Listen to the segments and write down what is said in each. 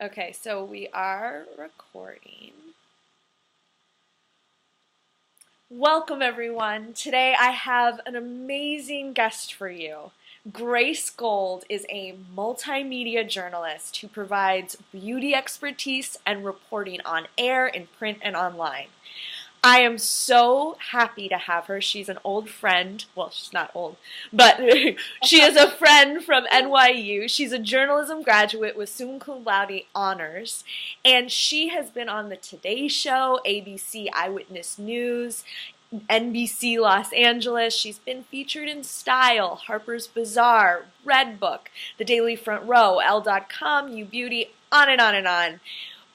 Okay, so we are recording. Welcome, everyone. Today I have an amazing guest for you. Grace Gold is a multimedia journalist who provides beauty expertise and reporting on air, in print, and online. I am so happy to have her. She's an old friend. Well, she's not old, but she is a friend from NYU. She's a journalism graduate with summa cum laude honors, and she has been on the Today Show, ABC Eyewitness News, NBC Los Angeles. She's been featured in Style, Harper's Bazaar, Redbook, The Daily Front Row, Elle.com, You Beauty, on and on and on.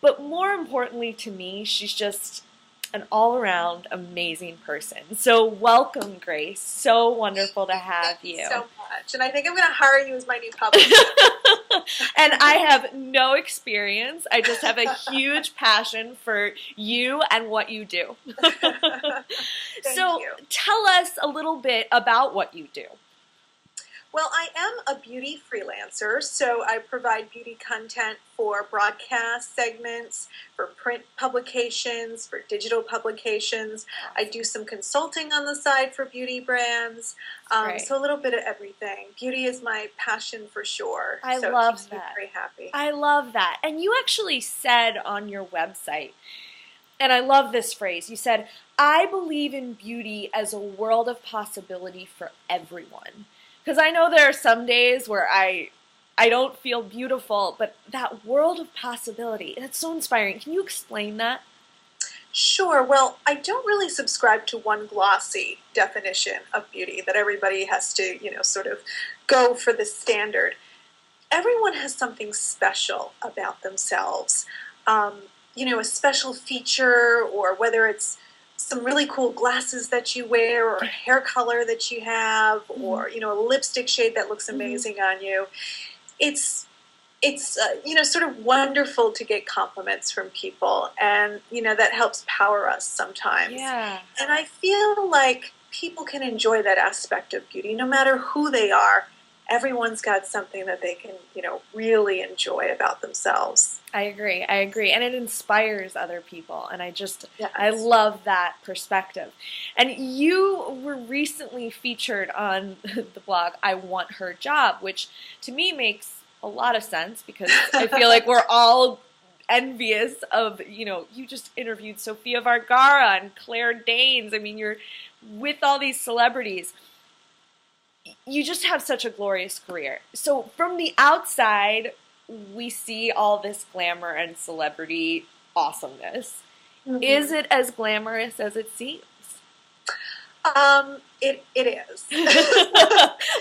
But more importantly to me, she's just an all-around amazing person. So welcome, Grace. So wonderful to have Thank you. So much. And I think I'm going to hire you as my new publisher. And I have no experience. I just have a huge passion for you and what you do. Thank you. Tell us a little bit about what you do. Well, I am a beauty freelancer, so I provide beauty content for broadcast segments, for print publications, for digital publications. I do some consulting on the side for beauty brands, so a little bit of everything. Beauty is my passion for sure. I so love it keeps that. Me very happy. I love that. And you actually said on your website, and I love this phrase, you said, "I believe in beauty as a world of possibility for everyone." Because I know there are some days where I don't feel beautiful, but that world of possibility, that's so inspiring. Can you explain that? Sure. Well, I don't really subscribe to one glossy definition of beauty that everybody has to, sort of go for the standard. Everyone has something special about themselves. A special feature, or whether it's some really cool glasses that you wear, or a hair color that you have, or a lipstick shade that looks amazing on you. It's sort of wonderful to get compliments from people, and that helps power us sometimes. Yeah. And I feel like people can enjoy that aspect of beauty, no matter who they are. Everyone's got something that they can, really enjoy about themselves. I agree. And it inspires other people. And Yes. I love that perspective. And you were recently featured on the blog, I Want Her Job, which to me makes a lot of sense because I feel like we're all envious of, you just interviewed Sofia Vergara and Claire Danes. I mean, you're with all these celebrities. You just have such a glorious career. So from the outside, we see all this glamour and celebrity awesomeness. Mm-hmm. Is it as glamorous as it seems? It is.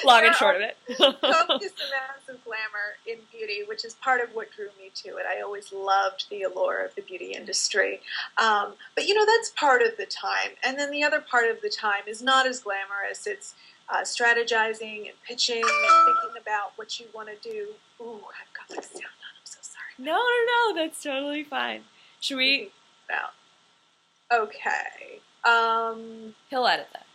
Long and short of it. Copious amounts of glamour in beauty, which is part of what drew me to it. I always loved the allure of the beauty industry. But that's part of the time. And then the other part of the time is not as glamorous. It's strategizing and pitching and thinking about what you want to do. Ooh, I've got my sound on. I'm so sorry. No, that's totally fine. Should we? Okay. He'll edit that.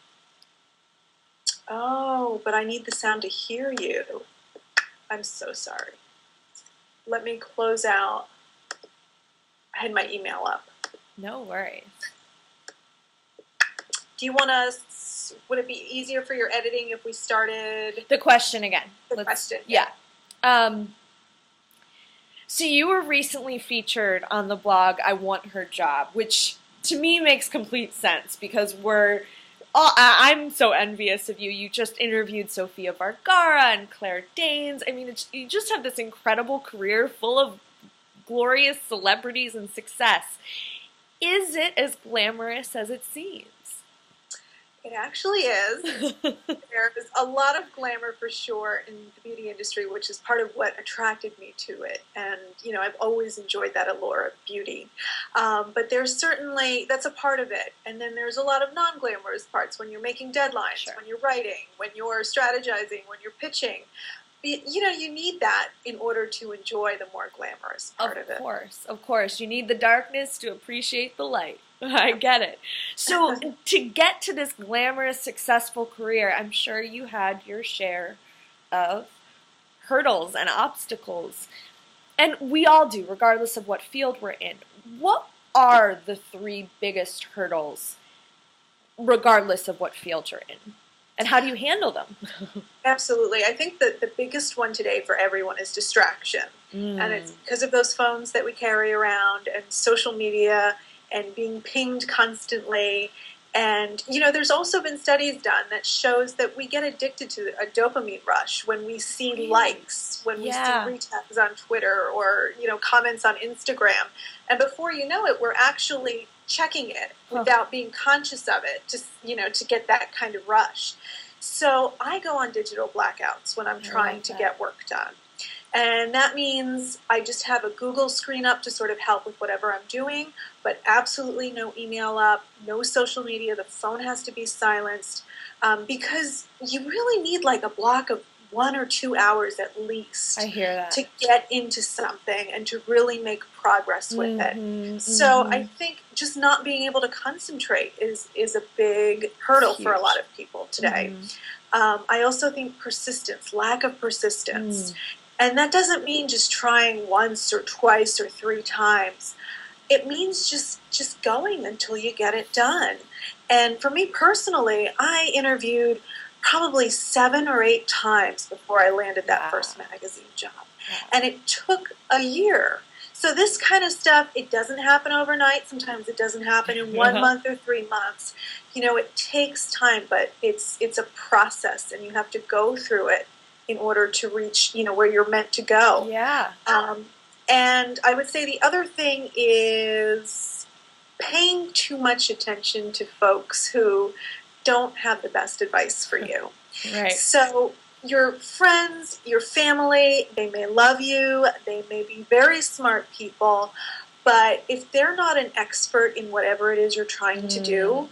Oh, but I need the sound to hear you. I'm so sorry. Let me close out. I had my email up. No worries. Do you want to... Would it be easier for your editing if we started... The question again. Question. Yeah. So you were recently featured on the blog I Want Her Job, which to me makes complete sense because I'm so envious of you. You just interviewed Sofia Vergara and Claire Danes. I mean, you just have this incredible career full of glorious celebrities and success. Is it as glamorous as it seems? It actually is. There is a lot of glamour for sure in the beauty industry, which is part of what attracted me to it. And, I've always enjoyed that allure of beauty. But there's certainly, that's a part of it. And then there's a lot of non-glamorous parts when you're making deadlines, Sure. When you're writing, when you're strategizing, when you're pitching. You need that in order to enjoy the more glamorous part of it. Of course. You need the darkness to appreciate the light. I get it. So to get to this glamorous, successful career, I'm sure you had your share of hurdles and obstacles. And we all do, regardless of what field we're in. What are the three biggest hurdles, regardless of what field you're in? And how do you handle them? Absolutely. I think that the biggest one today for everyone is distraction. And it's because of those phones that we carry around and social media and being pinged constantly. And, you know, there's also been studies done that shows that we get addicted to a dopamine rush when we see likes, when we see retags on Twitter or, you know, comments on Instagram. And before you know it, we're actually checking it without being conscious of it, just, you know, to get that kind of rush. So I go on digital blackouts when I'm trying to get work done. And that means I just have a Google screen up to sort of help with whatever I'm doing, but absolutely no email up, no social media. The phone has to be silenced because you really need like a block of 1 or 2 hours at least. I hear that. To get into something and to really make progress with it. So I think just not being able to concentrate is a big hurdle for a lot of people today. I also think persistence, lack of persistence. And that doesn't mean just trying once or twice or 3 times. It means just going until you get it done. And for me personally, I interviewed probably 7 or 8 times before I landed that first magazine job. And it took a year. So this kind of stuff, it doesn't happen overnight. Sometimes it doesn't happen in 1 month or 3 months. You know, it takes time, but it's a process, and you have to go through it in order to reach, you know, where you're meant to go. Yeah. And I would say the other thing is paying too much attention to folks who don't have the best advice for you. Right. So your friends, your family, they may love you, they may be very smart people, but if they're not an expert in whatever it is you're trying to do,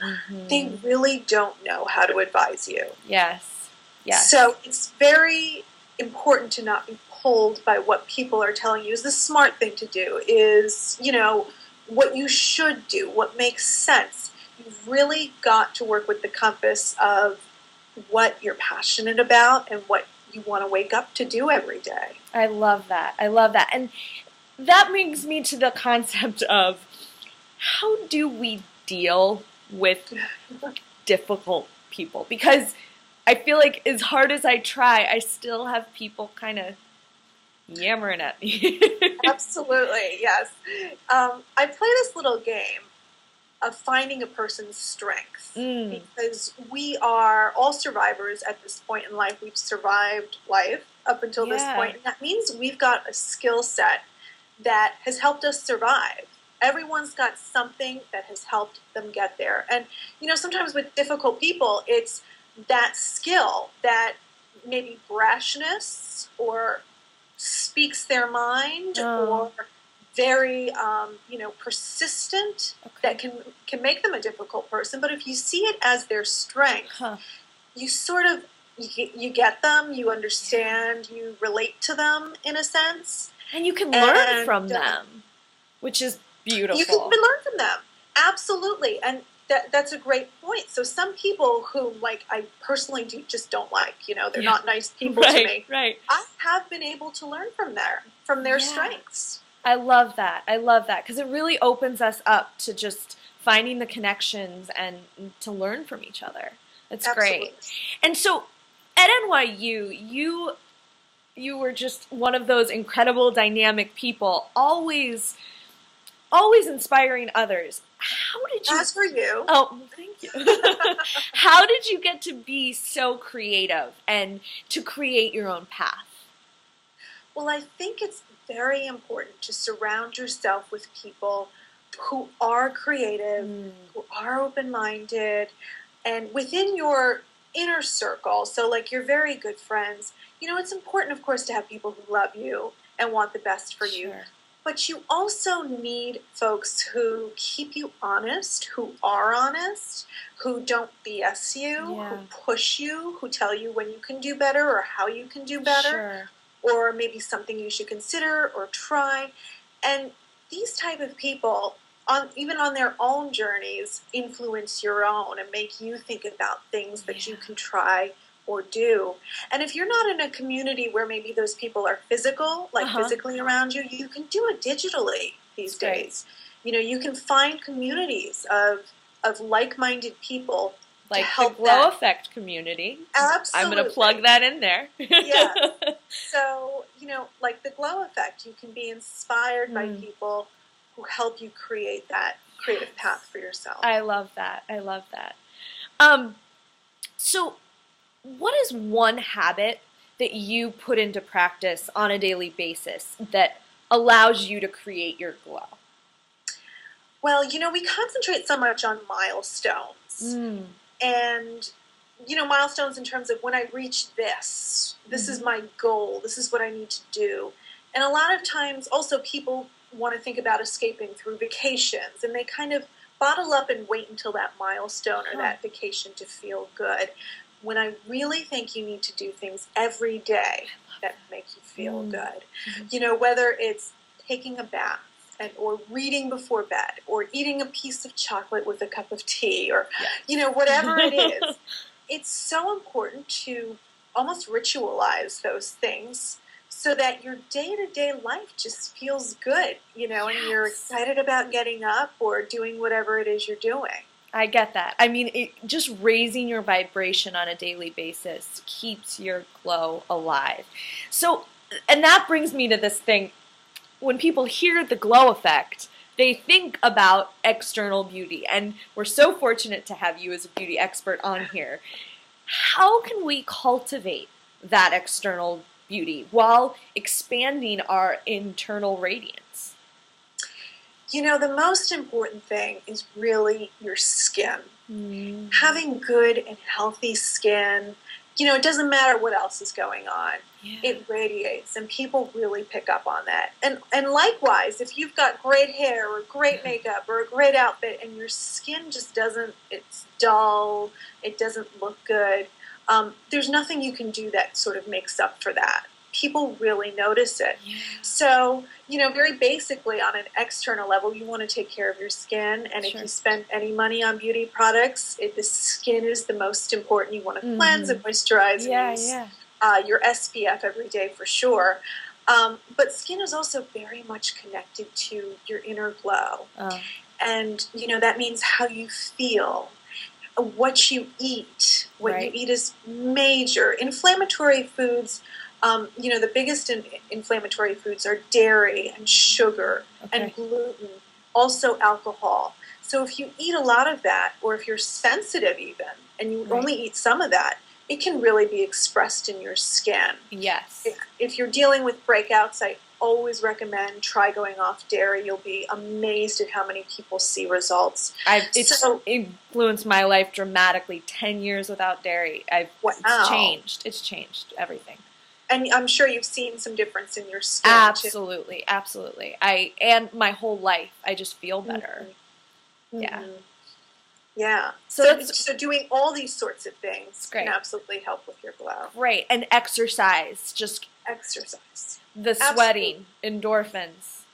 they really don't know how to advise you. Yes. Yes. So it's very important to not be pulled by what people are telling you. Is the smart thing to do is, you know, what you should do, what makes sense. You've really got to work with the compass of what you're passionate about and what you want to wake up to do every day. I love that. I love that. And that brings me to the concept of how do we deal with difficult people? Because I feel like as hard as I try, I still have people kind of yammering at me. Absolutely, yes. I play this little game of finding a person's strengths because we are all survivors at this point in life. We've survived life up until this point, and that means we've got a skill set that has helped us survive. Everyone's got something that has helped them get there. And, you know, sometimes with difficult people, it's that skill, that maybe brashness or speaks their mind or very, you know, persistent that can make them a difficult person. But if you see it as their strength, you sort of, you get them, you understand, you relate to them in a sense. And you can learn from them, which is beautiful. You can learn from them, absolutely. And that's a great point. So some people who, like, I personally just don't like, you know, they're not nice people to me. Right. I have been able to learn from their strengths. I love that. I love that because it really opens us up to just finding the connections and to learn from each other. It's great. And so at NYU, you were just one of those incredible, dynamic people, always inspiring others. How did you? As for you. Oh, thank you. How did you get to be so creative and to create your own path? Well, I think it's very important to surround yourself with people who are creative, who are open-minded, and within your inner circle, so like your very good friends, you know, it's important, of course, to have people who love you and want the best for you. But you also need folks who keep you honest, who are honest, who don't BS you, who push you, who tell you when you can do better or how you can do better, or maybe something you should consider or try. And these type of people, even on their own journeys, influence your own and make you think about things that you can try or do. And if you're not in a community where maybe those people are physical, like physically around you, you can do it digitally these days. You know, you can find communities of like-minded people like to help the Glow that. Effect community. Absolutely. I'm going to plug that in there. Yeah. So, you know, like the Glow Effect, you can be inspired by people who help you create that creative path for yourself. I love that. I love that. So what is one habit that you put into practice on a daily basis that allows you to create your glow? Well, you know, we concentrate so much on milestones. And, you know, milestones in terms of when I reach this is my goal, this is what I need to do. And a lot of times also people want to think about escaping through vacations, and they kind of bottle up and wait until that milestone or that vacation to feel good. When I really think you need to do things every day that make you feel good. You know, whether it's taking a bath, or reading before bed, or eating a piece of chocolate with a cup of tea, or, you know, whatever it is, it's so important to almost ritualize those things so that your day-to-day life just feels good, you know, and you're excited about getting up or doing whatever it is you're doing. I get that. I mean, just raising your vibration on a daily basis keeps your glow alive. So, and that brings me to this thing. When people hear the Glow Effect, they think about external beauty, and we're so fortunate to have you as a beauty expert on here. How can we cultivate that external beauty while expanding our internal radiance? You know, the most important thing is really your skin. Having good and healthy skin, you know, it doesn't matter what else is going on. It radiates, and people really pick up on that. And likewise, if you've got great hair or great makeup or a great outfit and your skin just doesn't, it's dull, it doesn't look good, there's nothing you can do that sort of makes up for that. People really notice it. So, you know, very basically on an external level, you want to take care of your skin. And if you spend any money on beauty products, the skin is the most important. You want to cleanse and moisturize and use your SPF every day for sure. But skin is also very much connected to your inner glow. And, you know, that means how you feel. What you eat. What you eat is major. Inflammatory foods, you know, the biggest inflammatory foods are dairy and sugar and gluten, also alcohol. So if you eat a lot of that, or if you're sensitive even, and you only eat some of that, it can really be expressed in your skin. Yes. If you're dealing with breakouts, I always recommend try going off dairy. You'll be amazed at how many people see results. It's influenced my life dramatically. 10 years without dairy. It's changed. It's changed everything. And I'm sure you've seen some difference in your skin. Absolutely, absolutely. And my whole life, I just feel better. Yeah. So doing all these sorts of things can absolutely help with your glow. Right. And exercise. Just exercise. The sweating, endorphins.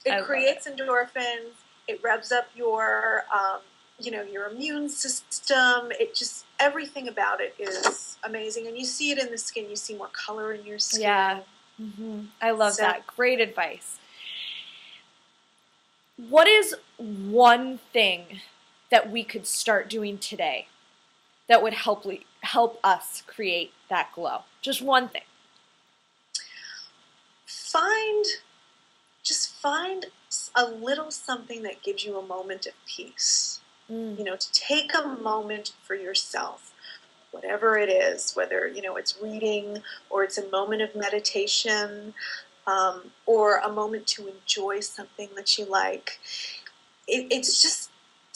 It creates endorphins. It revs up your, you know, your immune system. It just, everything about it is amazing. And you see it in the skin. You see more color in your skin. Yeah. I love that. Great advice. What is one thing that we could start doing today that would help us create that glow? Just one thing. Find a little something that gives you a moment of peace. You know, to take a moment for yourself, whatever it is, whether, you know, it's reading or it's a moment of meditation, or a moment to enjoy something that you like. It's just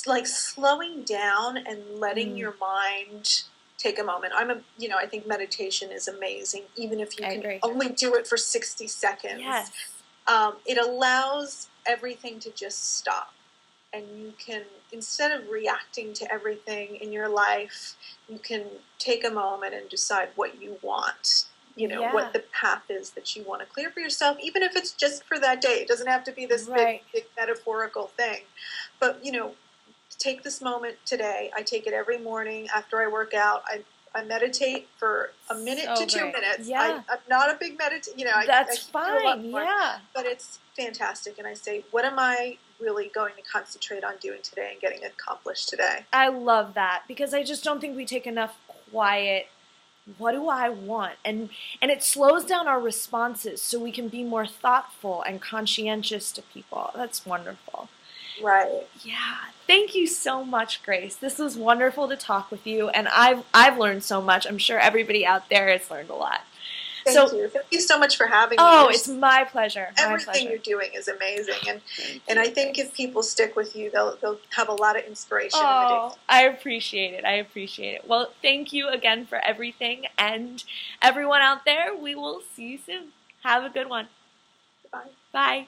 like slowing down and letting your mind take a moment. I think meditation is amazing, even if you can only do it for 60 seconds. Yes. It allows everything to just stop. And you can, instead of reacting to everything in your life, you can take a moment and decide what you want. You know, what the path is that you want to clear for yourself, even if it's just for that day. It doesn't have to be this big metaphorical thing. But, you know, take this moment today. I take it every morning after I work out. I meditate for a minute So to 2 great. minutes. Yeah. I'm not a big meditator, you know, That's I can do a lot fine. more, Yeah. but it's fantastic. And I say, what am I really going to concentrate on doing today and getting accomplished today? I love that because I just don't think we take enough quiet. What do I want? And it slows down our responses so we can be more thoughtful and conscientious to people. That's wonderful. Right. Yeah. Thank you so much, Grace. This was wonderful to talk with you, and I've learned so much. I'm sure everybody out there has learned a lot. Thank you. Thank you so much for having me. Oh, it's my pleasure. Everything you're doing is amazing, and I think if people stick with you, they'll have a lot of inspiration. Oh, I appreciate it. I appreciate it. Well, thank you again for everything, and everyone out there, we will see you soon. Have a good one. Bye. Bye.